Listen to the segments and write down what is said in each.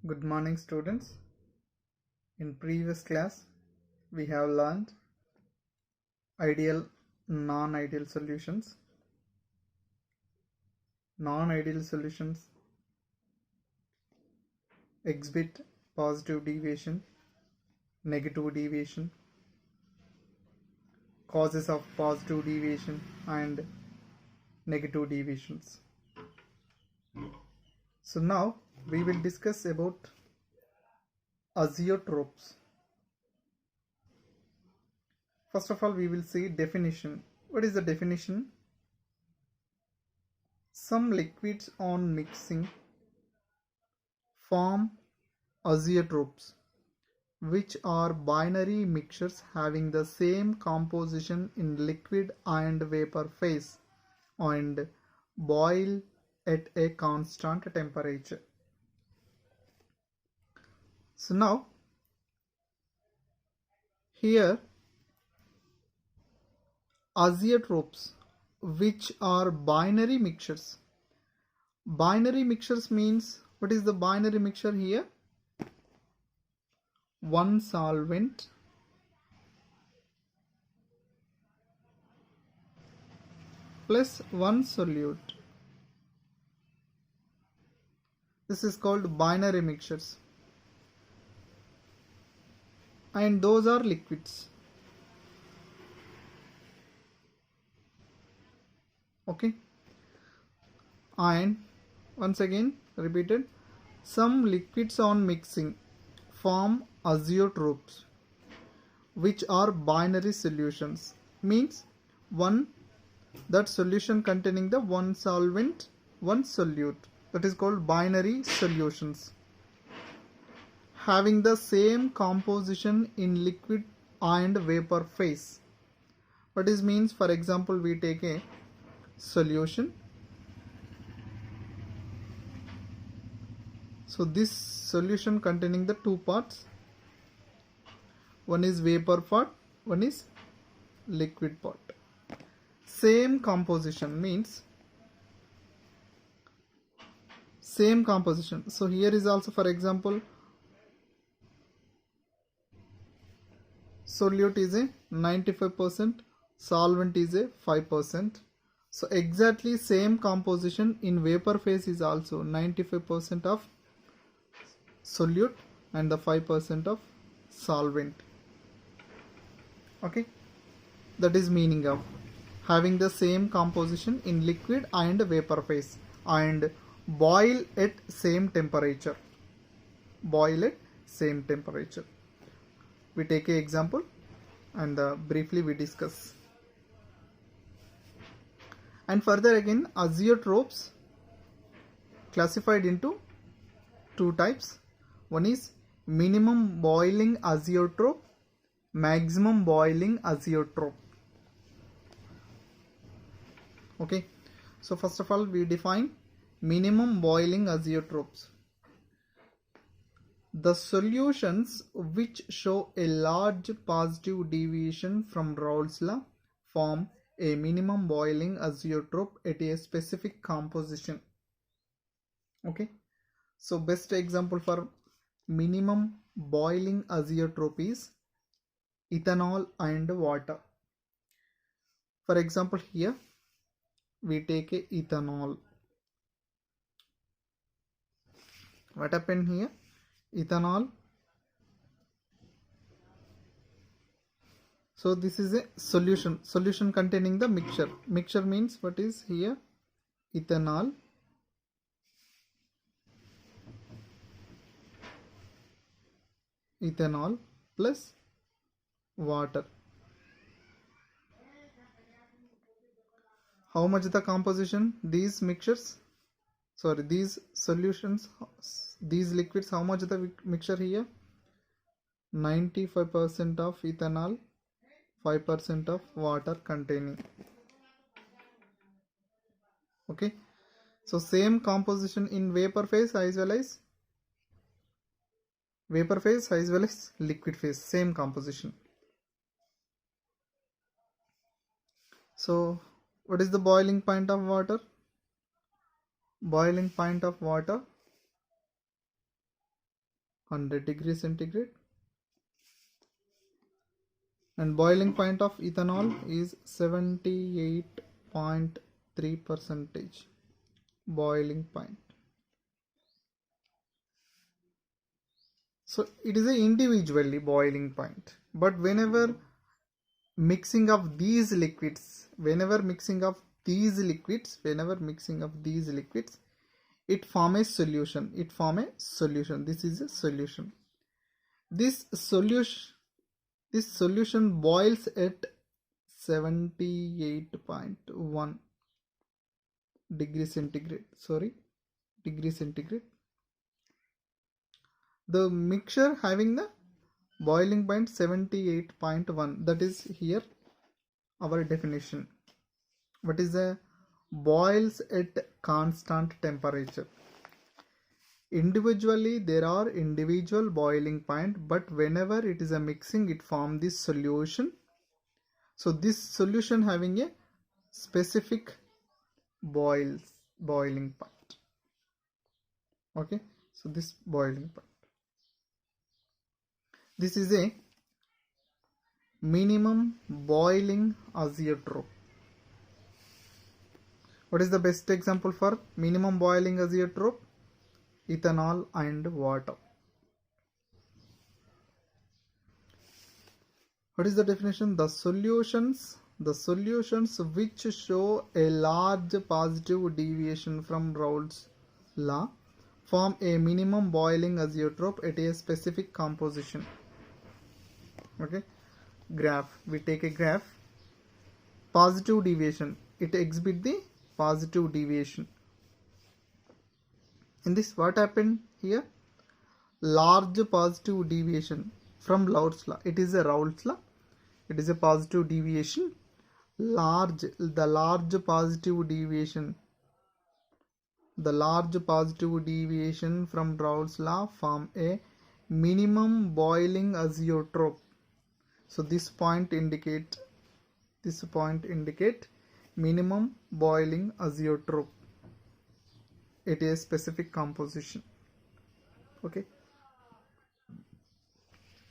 Good morning, students. In previous class, we have learned ideal, non-ideal solutions. Non-ideal solutions exhibit positive deviation, negative deviation, causes of positive deviation and negative deviations. So now we will discuss about azeotropes. First of all, we will see definition. What is the definition? Some liquids on mixing form azeotropes, which are binary mixtures having the same composition in liquid and vapor phase and boil at a constant temperature. So now here azeotropes, which are binary mixtures. Binary mixtures means, what is the binary mixture here? One solvent plus one solute. This is called binary mixtures, and those are liquids. Okay, and once again repeated, some liquids on mixing form azeotropes, which are binary solutions, means that solution containing the one solvent, one solute, that is called binary solutions, having the same composition in liquid and vapor phase. What is means? For example, we take a solution. So this solution containing the two parts, one is vapor part, one is liquid part. Same composition means same composition. So here is also, for example, solute is a 95%, solvent is a 5%. So exactly same composition in vapor phase is also 95% of solute and the 5% of solvent. Okay, that is meaning of having the same composition in liquid and vapor phase and boil at same temperature. Boil at same temperature. We take an example and briefly we discuss. And further again, azeotropes classified into two types. One is minimum boiling azeotrope, maximum boiling azeotrope. Okay, so first of all we define minimum boiling azeotropes. The solutions which show a large positive deviation from Raoult's law form a minimum boiling azeotrope at a specific composition. Okay, so best example for minimum boiling azeotrope is ethanol and water. For example, here we take a ethanol. What happened here? Ethanol. So this is a solution containing the mixture means what is here? Ethanol plus water. How much the composition? These solutions, these liquids, how much the mixture here? 95% of ethanol, 5% of water containing. Okay, so same composition in vapor phase as well as liquid phase, same composition. So what is the boiling point of water? Boiling point of water 100 degrees centigrade, and boiling point of ethanol is 78.3 percentage boiling point. So it is a individually boiling point, but whenever mixing of these liquids, it form a solution. This is a solution. This solution boils at 78.1 degree centigrade. The mixture having the boiling point 78.1, that is here our definition. What is the boils at constant temperature? Individually there are individual boiling point, but whenever it is a mixing, it form this solution. So this solution having a specific boiling point. Okay, so this boiling point, this is a minimum boiling azeotrope. What is the best example for minimum boiling azeotrope? Ethanol and water. What is the definition? The solutions which show a large positive deviation from Raoult's law form a minimum boiling azeotrope at a specific composition. Okay, graph. We take a graph. Positive deviation. It exhibits the positive deviation. In this, what happened here? Large positive deviation from Raoult's law. It is a Raoult's law. It is a positive deviation. The large positive deviation from Raoult's law form a minimum boiling azeotrope. So this point indicate minimum boiling azeotrope at a specific composition. Okay,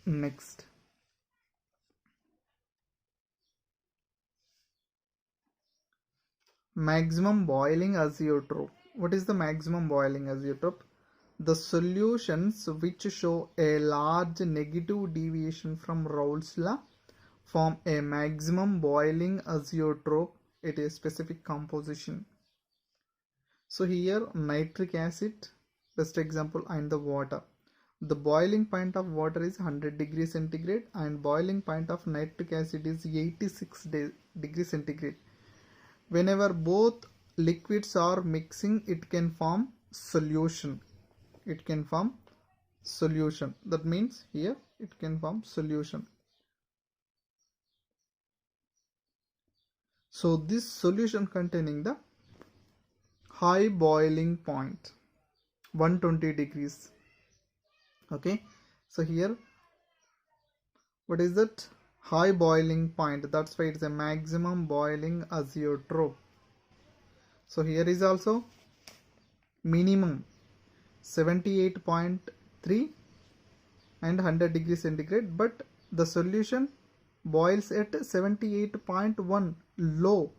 next, maximum boiling azeotrope. What is the maximum boiling azeotrope? The solutions which show a large negative deviation from Raoult's law form a maximum boiling azeotrope at a specific composition. So here nitric acid, best example, and the water. The boiling point of water is 100 degrees centigrade and boiling point of nitric acid is 86 degrees centigrade. Whenever both liquids are mixing, it can form solution. That means here it can form solution. So this solution containing the high boiling point 120 degrees. Okay, so here what is that? High boiling point. That's why it's a maximum boiling azeotrope. So here is also minimum 78.3 and 100 degrees centigrade, but the solution boils at 78.1, low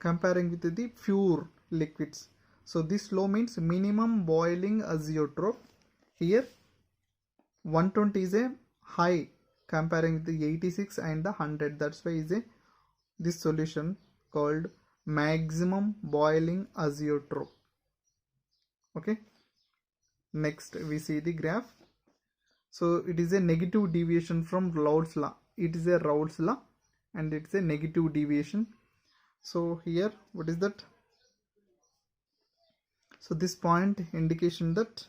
comparing with the pure liquids. So this low means minimum boiling azeotrope. Here 120 is a high comparing with the 86 and the 100. That's why is this solution called maximum boiling azeotrope. Okay, next we see the graph. So it is a negative deviation from Raoult's law. It is a Raoult's law and it's a negative deviation. So here what is that? So this point indication that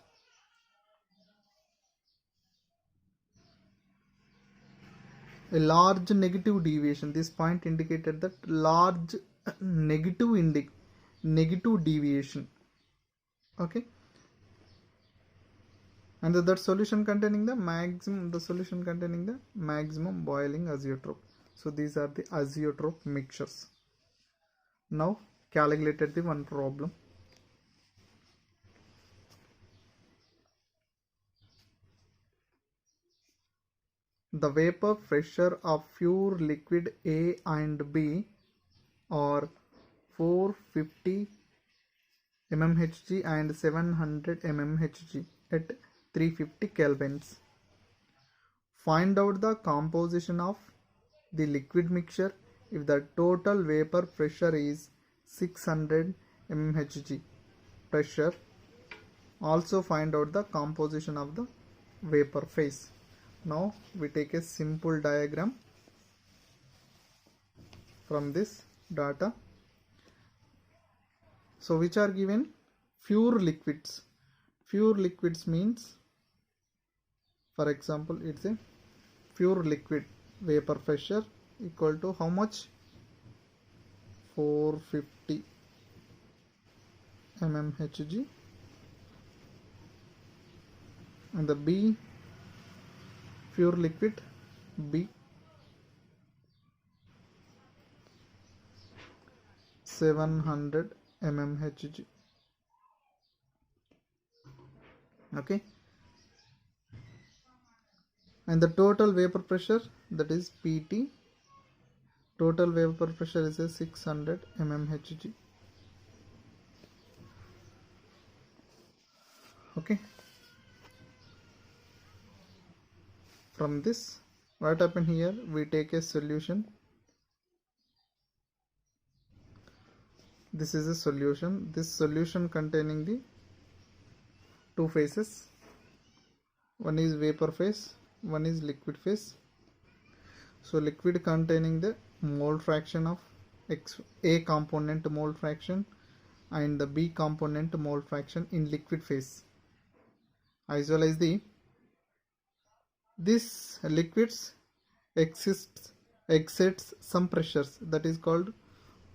a large negative deviation. This point indicated that large negative deviation. Okay, and that solution containing the maximum boiling azeotrope. So these are the azeotrope mixtures. Now calculated the one problem. the vapor pressure of pure liquid A and B are 450 mmHg and 700 mmHg at 350 kelvins. Find out the composition of the liquid mixture if the total vapor pressure is 600 mmHg pressure. Also find out the composition of the vapor phase. Now we take a simple diagram from this data. So which are given? Pure liquids. Pure liquids means, for example, it's a pure liquid vapor pressure equal to how much? 450 mmHg. And the B, pure liquid B, 700 mmHg. Okay, and the total vapor pressure, that is PT, total vapor pressure is a 600 mmHg. Okay, from this, what happened here, we take a solution. This is a solution. This solution containing the two phases. One is vapor phase, one is liquid phase. So liquid containing the mole fraction of A component mole fraction and the B component mole fraction in liquid phase. Visualize this liquids exits some pressures, that is called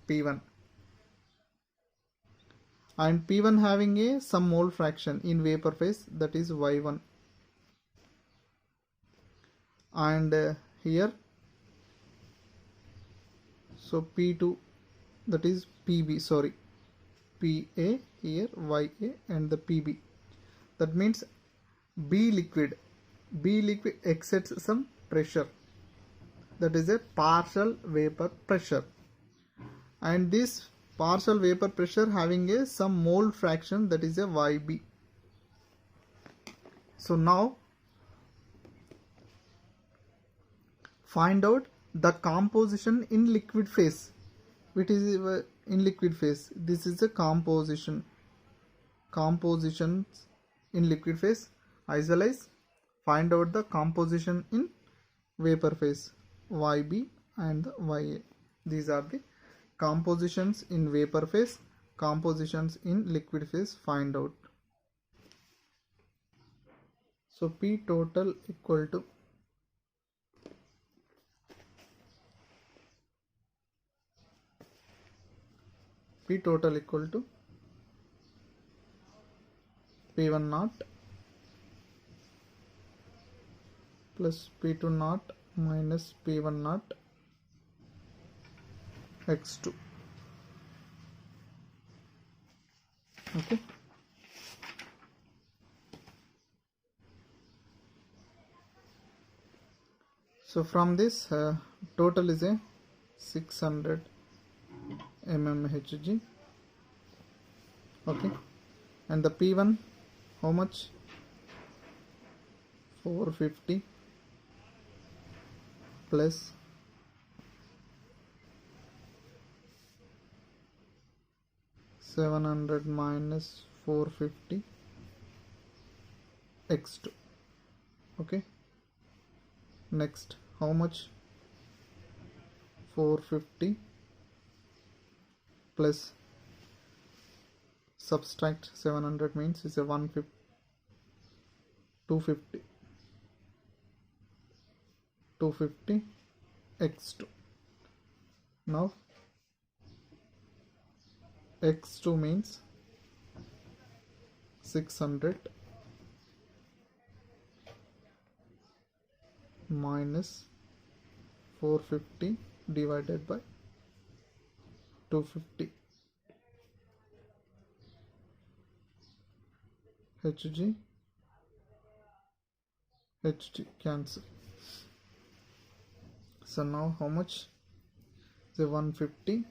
P1, and P1 having a some mole fraction in vapor phase, that is Y1, and here so P2, that is PB, sorry, PA here, YA and the PB. That means B liquid exerts some pressure, that is a partial vapor pressure, and this partial vapor pressure having a some mole fraction, that is a YB. So now find out the composition in liquid phase. Which is in liquid phase, this is a compositions in liquid phase. Isolate, find out the composition in vapor phase, YB and YA. These are the compositions in vapor phase, compositions in liquid phase, find out. So P total equal to P1 naught plus P2 naught minus P1 naught x2. Okay, so from this total is a 600 mmHg. Okay, and the P1 how much? 450 plus 700 minus 450 x2. Okay, next how much? 450 plus subtract 700 means is a 150, 250 x2. Now x2 means 600 minus 450 divided by 250 Hg cancel. So now how much? The 150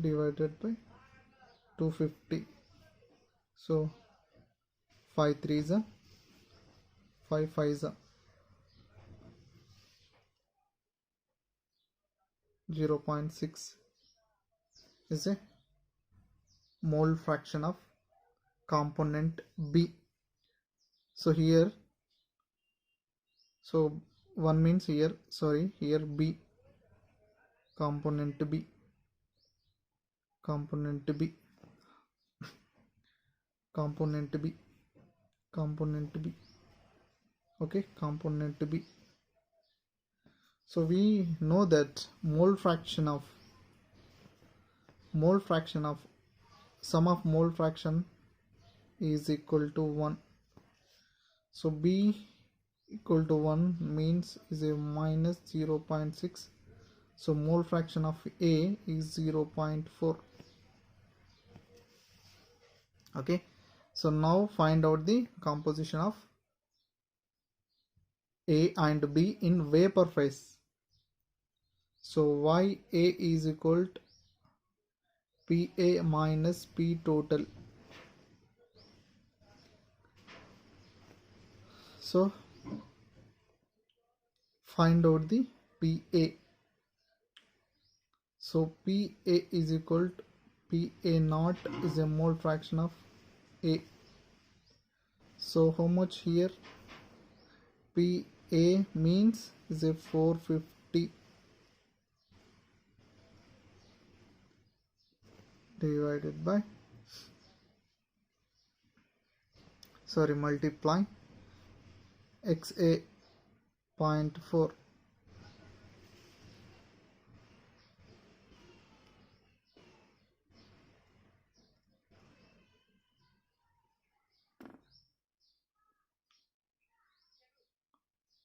divided by 250. So 5 3s are 5 5s are 0.6 is a mole fraction of component B. So here, so 1 means here, sorry, here B, component B, component B, component B, component B, okay, component B. So we know that mole fraction of sum of mole fraction is equal to 1. So B equal to 1 means is a minus 0.6. So mole fraction of A is 0.4. Okay, so now find out the composition of A and B in vapor phase. So YA is equal to PA minus P total. So find out the PA. So PA is equal to PA naught is a mole fraction of A. So how much here? PA means is a 450 divided by, sorry, multiply XA 0.4.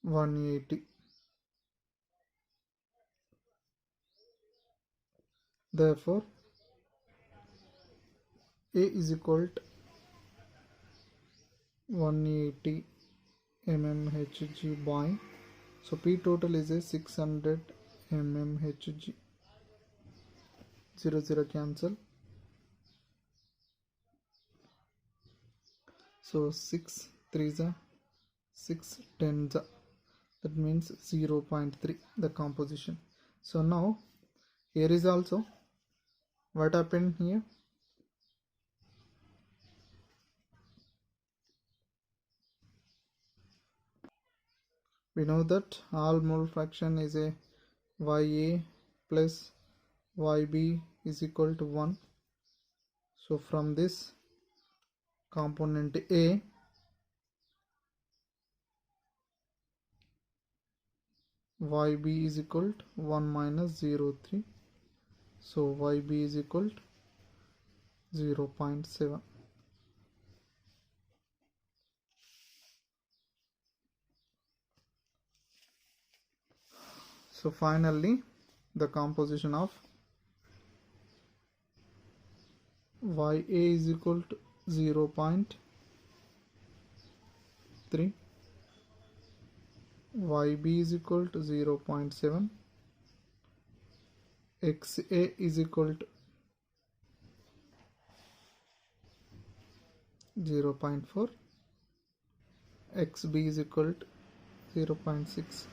$180. Therefore A is equal to 180 mmHg by, so P total is a 600 mmHg. 0 0 cancel. So 6 3s are 6 10s are, that means 0.3 the composition. So now here is also what happened here. We know that all mole fraction is a YA plus YB is equal to 1. So from this component A, YB is equal to 1 minus 0.3. So YB is equal to 0.7. So finally the composition of YA is equal to 0.3, YB is equal to 0.7, XA is equal to 0.4, XB is equal to 0.6.